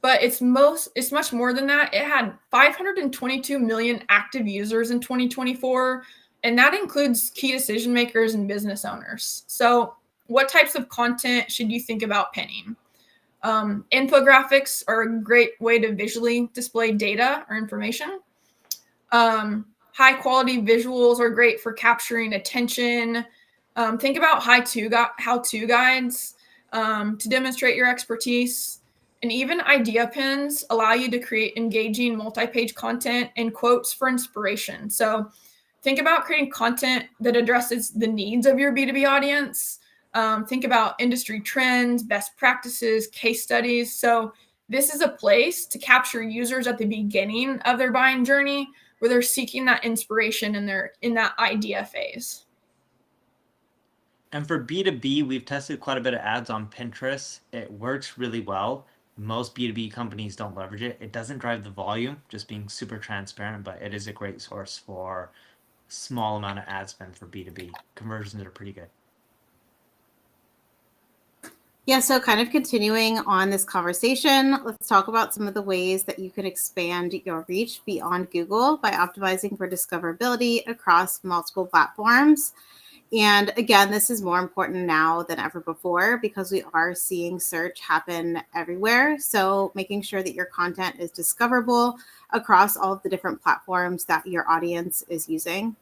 but it's much more than that. It had 522 million active users in 2024, and that includes key decision makers and business owners. So what types of content should you think about pinning? Infographics are a great way to visually display data or information. High quality visuals are great for capturing attention. Think about how-to guides to demonstrate your expertise. And even idea pins allow you to create engaging multi-page content and quotes for inspiration. So think about creating content that addresses the needs of your B2B audience. Think about industry trends, best practices, case studies. So this is a place to capture users at the beginning of their buying journey, where they're seeking that inspiration and they're in that idea phase. And for B2B, we've tested quite a bit of ads on Pinterest. It works really well. Most B2B companies don't leverage it. It doesn't drive the volume, just being super transparent, but it is a great source for small amount of ad spend for B2B. Conversions are pretty good. Yeah, so kind of continuing on this conversation, let's talk about some of the ways that you can expand your reach beyond Google by optimizing for discoverability across multiple platforms. And again, this is more important now than ever before because we are seeing search happen everywhere. So making sure that your content is discoverable across all of the different platforms that your audience is using.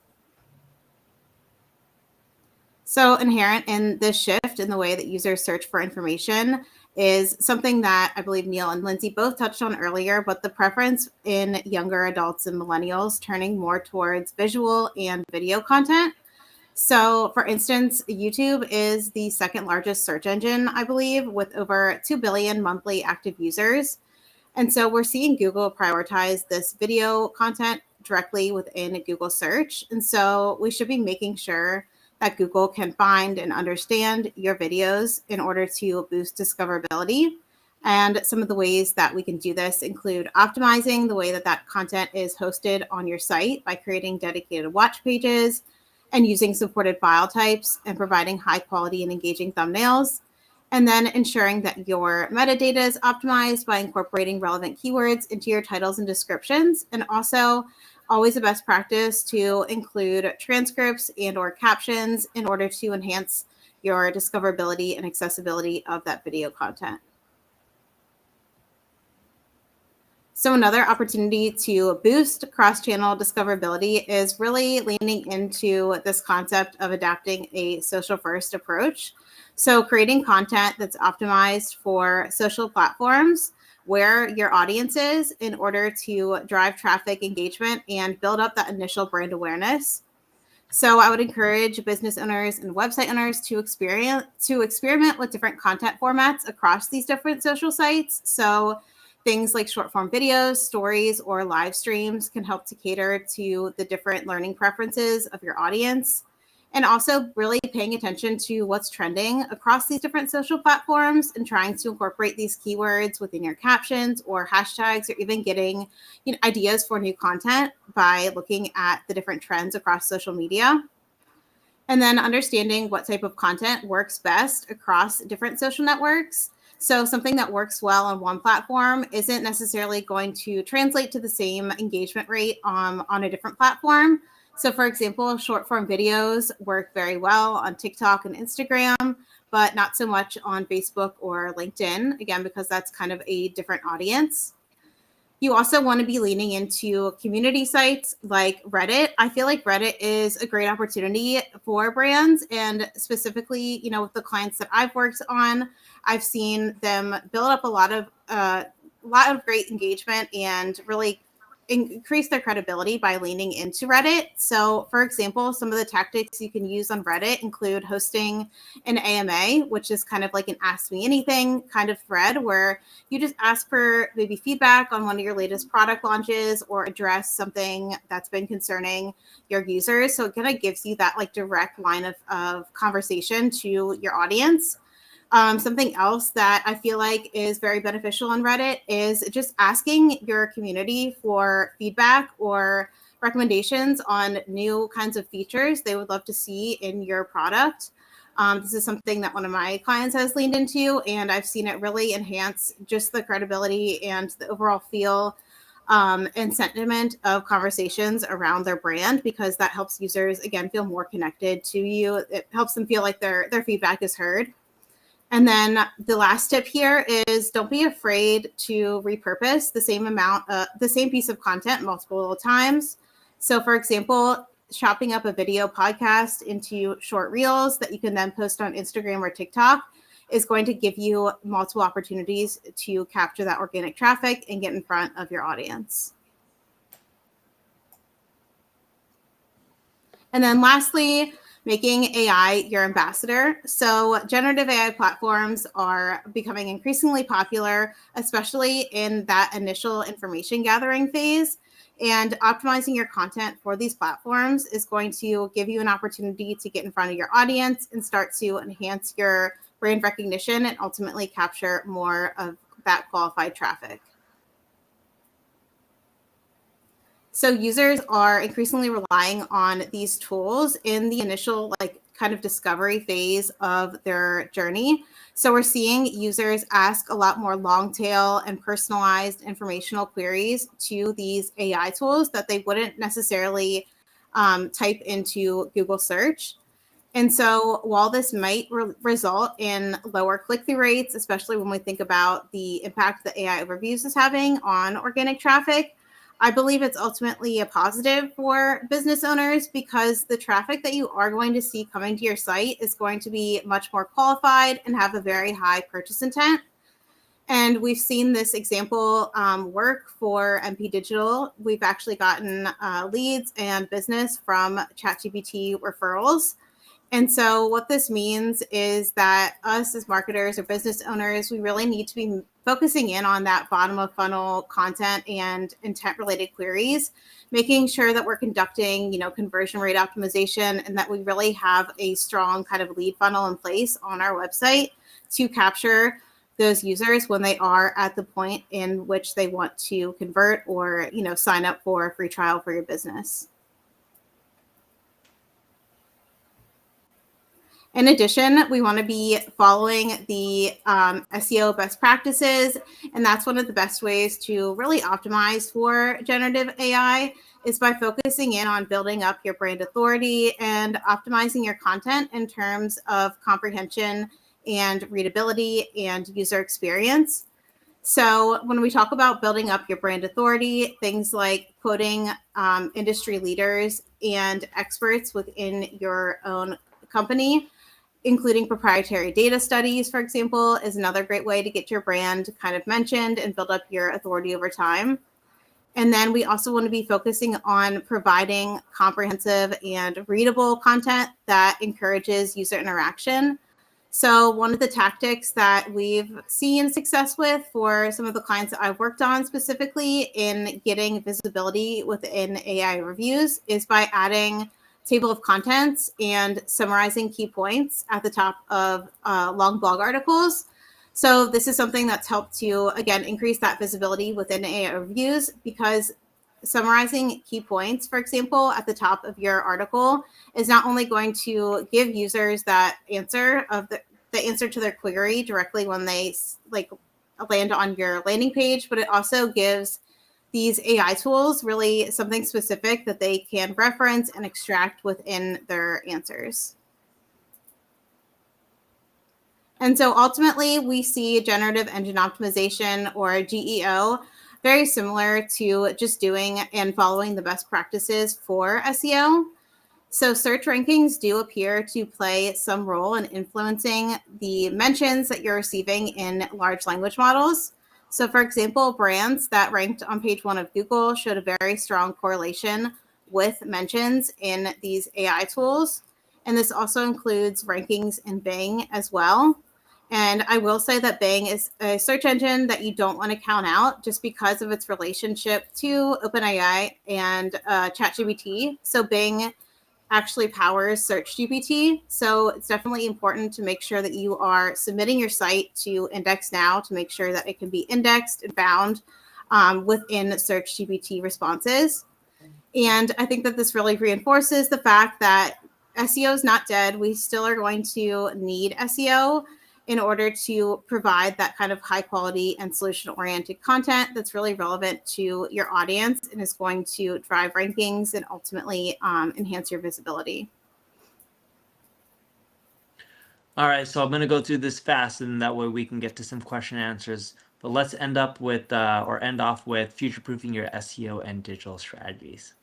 So inherent in this shift in the way that users search for information is something that I believe Neil and Lindsay both touched on earlier, but the preference in younger adults and millennials turning more towards visual and video content. So for instance, YouTube is the second largest search engine, I believe, with over 2 billion monthly active users. And so we're seeing Google prioritize this video content directly within Google search. And so we should be making sure that Google can find and understand your videos in order to boost discoverability. And some of the ways that we can do this include optimizing the way that that content is hosted on your site by creating dedicated watch pages and using supported file types and providing high quality and engaging thumbnails. And then ensuring that your metadata is optimized by incorporating relevant keywords into your titles and descriptions. And also always a best practice to include transcripts and or captions in order to enhance your discoverability and accessibility of that video content. So another opportunity to boost cross-channel discoverability is really leaning into this concept of adapting a social-first approach. So creating content that's optimized for social platforms where your audience is in order to drive traffic engagement and build up that initial brand awareness. So I would encourage business owners and website owners to experiment with different content formats across these different social sites. So things like short form videos, stories, or live streams can help to cater to the different learning preferences of your audience. And also really paying attention to what's trending across these different social platforms and trying to incorporate these keywords within your captions or hashtags, or even getting ideas for new content by looking at the different trends across social media. And then understanding what type of content works best across different social networks. So something that works well on one platform isn't necessarily going to translate to the same engagement rate on a different platform. So for example, short form videos work very well on TikTok and Instagram, but not so much on Facebook or LinkedIn, again, because that's kind of a different audience. You also want to be leaning into community sites like Reddit. I feel like Reddit is a great opportunity for brands, and specifically, with the clients that I've worked on, I've seen them build up a lot of great engagement and really increase their credibility by leaning into Reddit. So for example, some of the tactics you can use on Reddit include hosting an AMA, which is kind of like an Ask Me Anything kind of thread where you just ask for maybe feedback on one of your latest product launches or address something that's been concerning your users. So it kind of gives you that like direct line of conversation to your audience. Something else that I feel like is very beneficial on Reddit is just asking your community for feedback or recommendations on new kinds of features they would love to see in your product. This is something that one of my clients has leaned into, and I've seen it really enhance just the credibility and the overall feel and sentiment of conversations around their brand, because that helps users, again, feel more connected to you. It helps them feel like their feedback is heard. And then the last tip here is don't be afraid to repurpose the same piece of content multiple times. So for example, chopping up a video podcast into short reels that you can then post on Instagram or TikTok is going to give you multiple opportunities to capture that organic traffic and get in front of your audience. And then lastly, making AI your ambassador. So generative AI platforms are becoming increasingly popular, especially in that initial information gathering phase. And optimizing your content for these platforms is going to give you an opportunity to get in front of your audience and start to enhance your brand recognition and ultimately capture more of that qualified traffic. So users are increasingly relying on these tools in the initial kind of discovery phase of their journey. So we're seeing users ask a lot more long tail and personalized informational queries to these AI tools that they wouldn't necessarily type into Google search. And so while this might result in lower click-through rates, especially when we think about the impact that AI overviews is having on organic traffic, I believe it's ultimately a positive for business owners because the traffic that you are going to see coming to your site is going to be much more qualified and have a very high purchase intent. And we've seen this example work for MP Digital. We've actually gotten leads and business from ChatGPT referrals. And so what this means is that us as marketers or business owners, we really need to be focusing in on that bottom of funnel content and intent related queries, making sure that we're conducting, conversion rate optimization and that we really have a strong kind of lead funnel in place on our website to capture those users when they are at the point in which they want to convert or, sign up for a free trial for your business. In addition, we want to be following the SEO best practices, and that's one of the best ways to really optimize for generative AI is by focusing in on building up your brand authority and optimizing your content in terms of comprehension and readability and user experience. So when we talk about building up your brand authority, things like quoting industry leaders and experts within your own company, including proprietary data studies, for example, is another great way to get your brand kind of mentioned and build up your authority over time. And then we also want to be focusing on providing comprehensive and readable content that encourages user interaction. So one of the tactics that we've seen success with for some of the clients that I've worked on specifically in getting visibility within AI reviews is by adding table of contents and summarizing key points at the top of long blog articles. So this is something that's helped to, again, increase that visibility within AI reviews because summarizing key points, for example, at the top of your article is not only going to give users that answer of the answer to their query directly when they land on your landing page, but it also gives these AI tools really something specific that they can reference and extract within their answers. And so ultimately, we see generative engine optimization or GEO very similar to just doing and following the best practices for SEO. So search rankings do appear to play some role in influencing the mentions that you're receiving in large language models. So for example, brands that ranked on page 1 of Google showed a very strong correlation with mentions in these AI tools. And this also includes rankings in Bing as well. And I will say that Bing is a search engine that you don't want to count out just because of its relationship to OpenAI and ChatGPT. So Bing actually powers SearchGPT. So it's definitely important to make sure that you are submitting your site to IndexedNow to make sure that it can be indexed and found within SearchGPT responses. And I think that this really reinforces the fact that SEO is not dead. We still are going to need SEO in order to provide that kind of high quality and solution oriented content that's really relevant to your audience and is going to drive rankings and ultimately enhance your visibility. All right, so I'm going to go through this fast and that way we can get to some question and answers. But let's end off with future-proofing your SEO and digital strategies.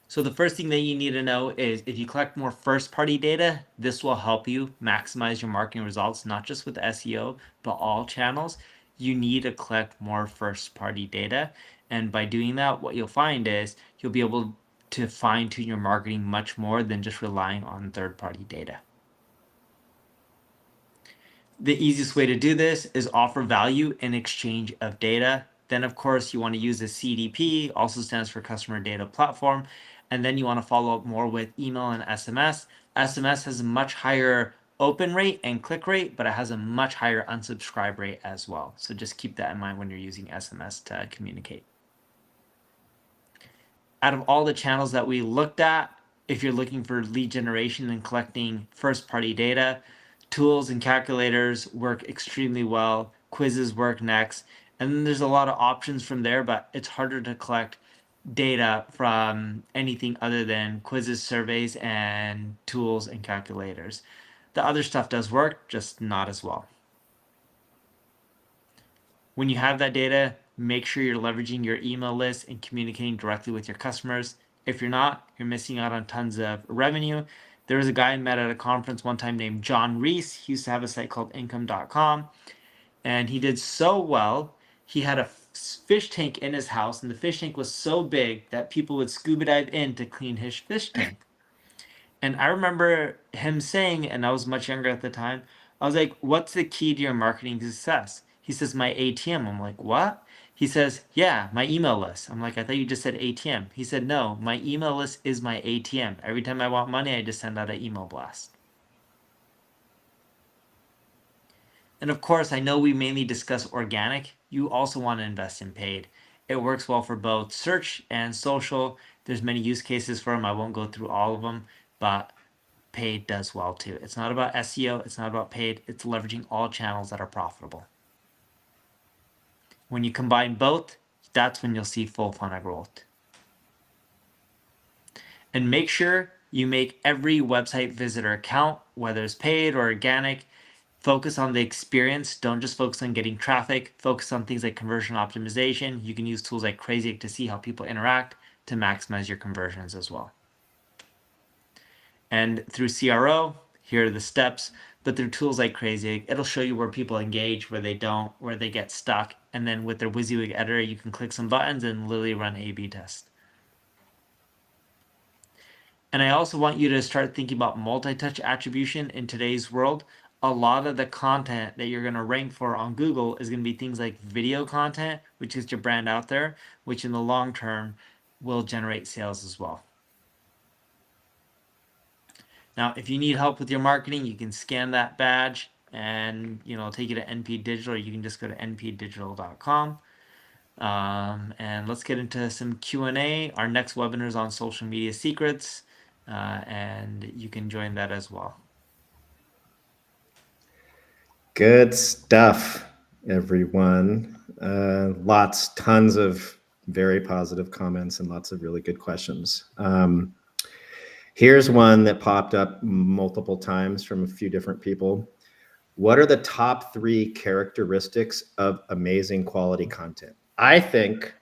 So the first thing that you need to know is if you collect more first-party data, this will help you maximize your marketing results, not just with SEO, but all channels. You need to collect more first-party data. And by doing that, what you'll find is you'll be able to fine-tune your marketing much more than just relying on third-party data. The easiest way to do this is offer value in exchange of data. Then, of course, you want to use a CDP, also stands for Customer Data Platform. And then you want to follow up more with email and SMS. SMS has a much higher open rate and click rate, but it has a much higher unsubscribe rate as well. So just keep that in mind when you're using SMS to communicate. Out of all the channels that we looked at, if you're looking for lead generation and collecting first-party data, tools and calculators work extremely well. Quizzes work next. And then there's a lot of options from there, but it's harder to collect data from anything other than quizzes, surveys, and tools and calculators. The other stuff does work, just not as well. When you have that data, make sure you're leveraging your email list and communicating directly with your customers. If you're not, you're missing out on tons of revenue. There was a guy I met at a conference one time named John Reese. He used to have a site called income.com, and he did so well. He had a fish tank in his house, and the fish tank was so big that people would scuba dive in to clean his fish tank. And I remember him saying, and I was much younger at the time, I was like, what's the key to your marketing success? He says, my ATM. I'm like, what? He says, yeah, my email list. I'm like, I thought you just said ATM. He said, no, my email list is my ATM. Every time I want money, I just send out an email blast. And of course, I know we mainly discuss organic. You also want to invest in paid. It works well for both search and social. There's many use cases for them. I won't go through all of them, but paid does well too. It's not about SEO. It's not about paid. It's leveraging all channels that are profitable. When you combine both, that's when you'll see full funnel growth. And make sure you make every website visitor count, whether it's paid or organic. Focus on the experience. Don't just focus on getting traffic. Focus on things like conversion optimization. You can use tools like Crazy to see how people interact to maximize your conversions as well. And through CRO, here are the steps. But through tools like Crazy, it'll show you where people engage, where they don't, where they get stuck. And then with their WYSIWYG editor, you can click some buttons and literally run A/B tests. And I also want you to start thinking about multi-touch attribution in today's world. A lot of the content that you're going to rank for on Google is going to be things like video content, which is your brand out there, which in the long term will generate sales as well. Now, if you need help with your marketing, you can scan that badge and take you to NP Digital, or you can just go to npdigital.com. And let's get into some Q&A. Our next webinar is on social media secrets, and you can join that as well. Good stuff, everyone. Tons of very positive comments and lots of really good questions. Here's one that popped up multiple times from a few different people. What are the top 3 characteristics of amazing quality content? I think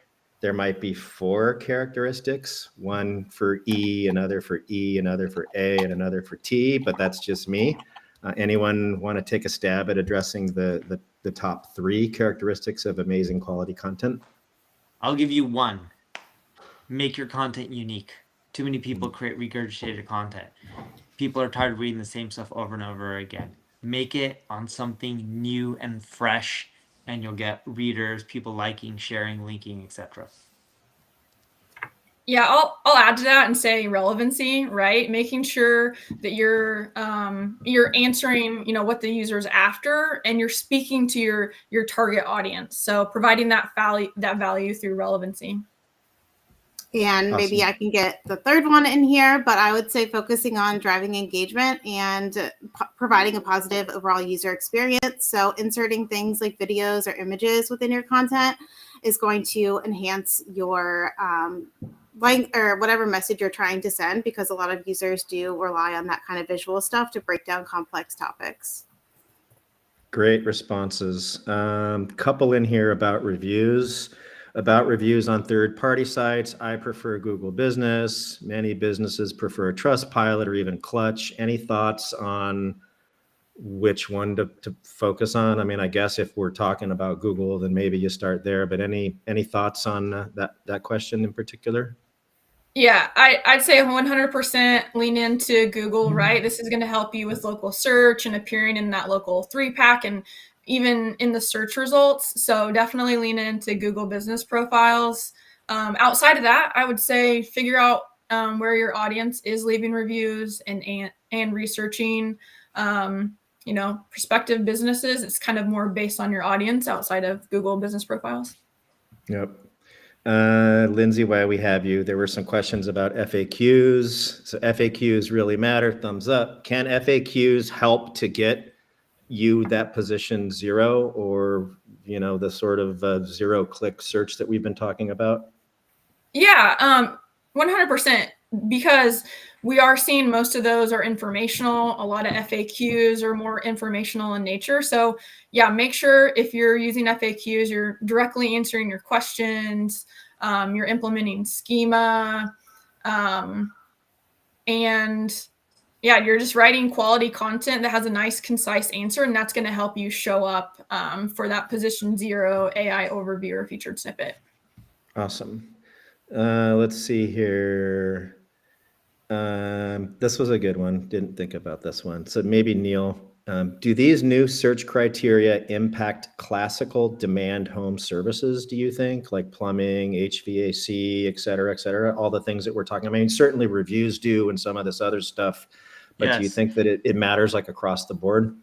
there might be 4 characteristics, one for E, another for E, another for A, and another for T, but that's just me. Anyone want to take a stab at addressing the top 3 characteristics of amazing quality content? I'll give you one. Make your content unique. Too many people create regurgitated content. People are tired of reading the same stuff over and over again. Make it on something new and fresh, and you'll get readers, people liking, sharing, linking, etc. Yeah, I'll add to that and say relevancy, right? Making sure that you're answering, what the user's after, and you're speaking to your target audience. So providing that value through relevancy. And maybe I can get the third one in here, but I would say focusing on driving engagement and providing a positive overall user experience. So inserting things like videos or images within your content is going to enhance your or whatever message you're trying to send, because a lot of users do rely on that kind of visual stuff to break down complex topics. Great responses. Couple in here about reviews. About reviews on third-party sites, I prefer Google Business. Many businesses prefer Trustpilot or even Clutch. Any thoughts on which one to focus on? I mean, I guess if we're talking about Google, then maybe you start there. But any thoughts on that question in particular? Yeah, I'd say 100% lean into Google, right? This is going to help you with local search and appearing in that local 3-pack and even in the search results. So definitely lean into Google Business Profiles. Outside of that, I would say figure out where your audience is leaving reviews and researching, prospective businesses. It's kind of more based on your audience outside of Google Business Profiles. Yep. Lindsay, while we have you, there were some questions about FAQs. So FAQs really matter. Thumbs up. Can FAQs help to get you that position 0, or the sort of 0-click search that we've been talking about? Yeah, 100%, because we are seeing most of those are informational. A lot of FAQs are more informational in nature. So yeah, make sure if you're using FAQs, you're directly answering your questions, you're implementing schema, and yeah, you're just writing quality content that has a nice, concise answer, and that's going to help you show up for that position 0 AI overview or featured snippet. Awesome. Let's see here. This was a good one. Didn't think about this one. So maybe Neil, do these new search criteria impact classical demand home services, do you think? Like plumbing, HVAC, et cetera, all the things that we're talking about? I mean, certainly reviews do and some of this other stuff, but do you Yes. think that it matters like across the board?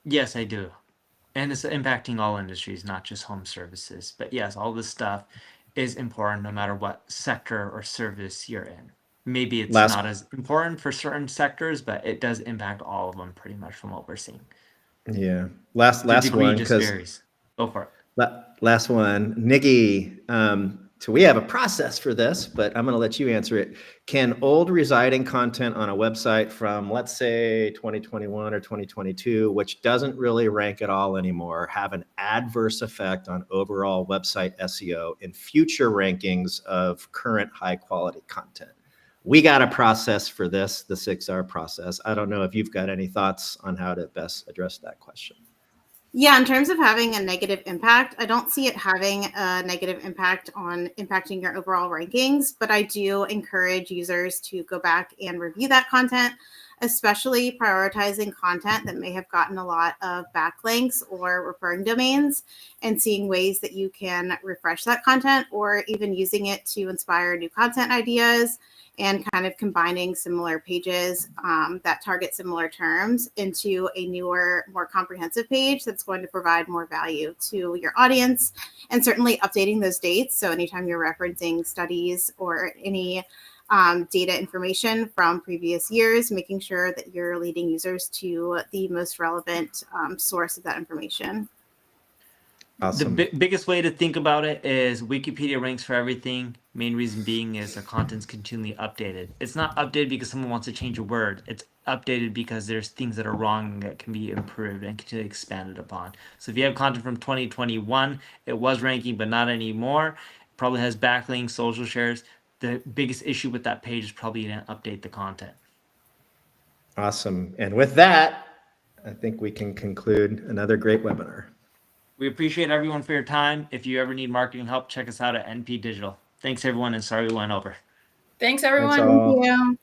Yes, I do. And it's impacting all industries, not just home services. But yes, all this stuff is important no matter what sector or service you're in. Maybe it's Last, not as important for certain sectors, but it does impact all of them pretty much from what we're seeing. yeah, last The degree one, just because varies. Go for it. last one, Nikki. So we have a process for this, but I'm going to let you answer it. Can old residing content on a website from, let's say, 2021 or 2022, which doesn't really rank at all anymore, have an adverse effect on overall website SEO in future rankings of current high quality content? We got a process for this, the 6R process. I don't know if you've got any thoughts on how to best address that question. Yeah, in terms of having a negative impact, I don't see it having a negative impact on impacting your overall rankings, but I do encourage users to go back and review that content, especially prioritizing content that may have gotten a lot of backlinks or referring domains, and seeing ways that you can refresh that content or even using it to inspire new content ideas, and kind of combining similar pages that target similar terms into a newer, more comprehensive page that's going to provide more value to your audience, and certainly updating those dates. So anytime you're referencing studies or any data information from previous years, making sure that you're leading users to the most relevant source of that information. Awesome. The biggest way to think about it is Wikipedia ranks for everything. Main reason being is the content's continually updated. It's not updated because someone wants to change a word. It's updated because there's things that are wrong that can be improved and continually expanded upon. So if you have content from 2021, it was ranking, but not anymore. It probably has backlinks, social shares. The biggest issue with that page is probably you didn't update the content. Awesome. And with that, I think we can conclude another great webinar. We appreciate everyone for your time. If you ever need marketing help, check us out at NP Digital. Thanks, everyone, and sorry we went over. Thanks, everyone. Thanks all. Thank you.